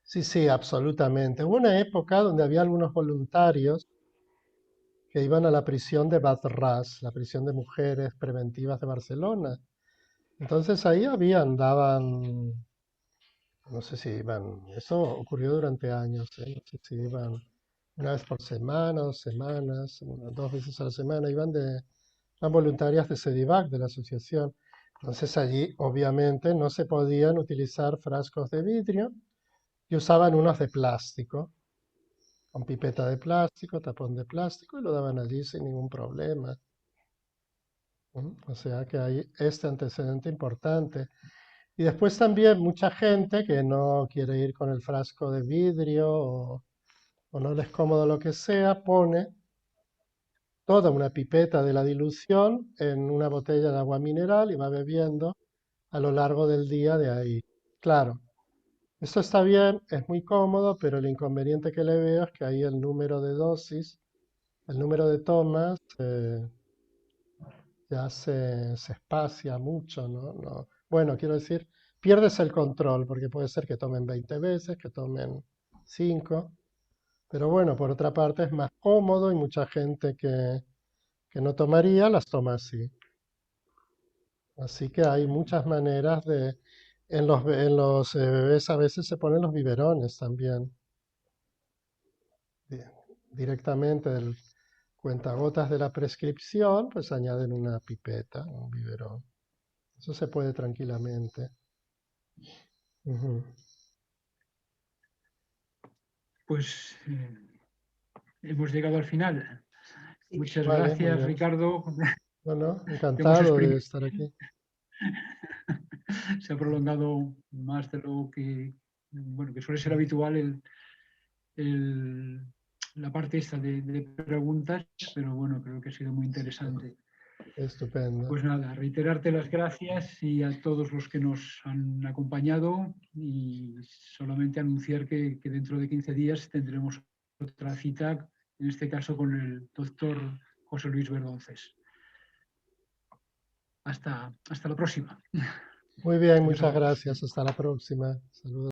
sí, sí, absolutamente. Hubo una época donde había algunos voluntarios que iban a la prisión de Bad-Ras, la prisión de mujeres preventivas de Barcelona. Entonces ahí andaban, no sé si iban, eso ocurrió durante años, ¿eh? No sé si iban una vez por semana, 2 semanas, 2 veces a la semana, eran voluntarias de Sedivac, de la asociación. Entonces allí obviamente no se podían utilizar frascos de vidrio y usaban unos de plástico, con pipeta de plástico, tapón de plástico y lo daban allí sin ningún problema. O sea que hay este antecedente importante. Y después también mucha gente que no quiere ir con el frasco de vidrio o no les es cómodo lo que sea, pone toda una pipeta de la dilución en una botella de agua mineral y va bebiendo a lo largo del día de ahí. Claro, esto está bien, es muy cómodo, pero el inconveniente que le veo es que ahí el número de dosis, el número de tomas, ya se espacia mucho, ¿no? Bueno, quiero decir, pierdes el control, porque puede ser que tomen 20 veces, que tomen 5, pero bueno, por otra parte es más cómodo y mucha gente que no tomaría las toma así. Así que hay muchas maneras de... En los bebés a veces se ponen los biberones también, di- directamente del cuentagotas de la prescripción, pues añaden una pipeta, un biberón. Eso se puede tranquilamente. Ujú. Pues hemos llegado al final. Muchas Vale, muy gracias, bien. Ricardo. Bueno, Hemos encantado de exprimido, estar aquí. se ha prolongado más de lo que, bueno, que suele ser habitual el- la parte esta de preguntas, pero bueno, creo que ha sido muy Sí, interesante. estupendo. Pues nada, reiterarte las gracias y a todos los que nos han acompañado y solamente anunciar que dentro de 15 días tendremos otra cita, en este caso con el doctor José Luis Verdonces. Hasta la próxima. Muy bien, Adiós a muchas todos. gracias. Hasta la próxima. Saludos.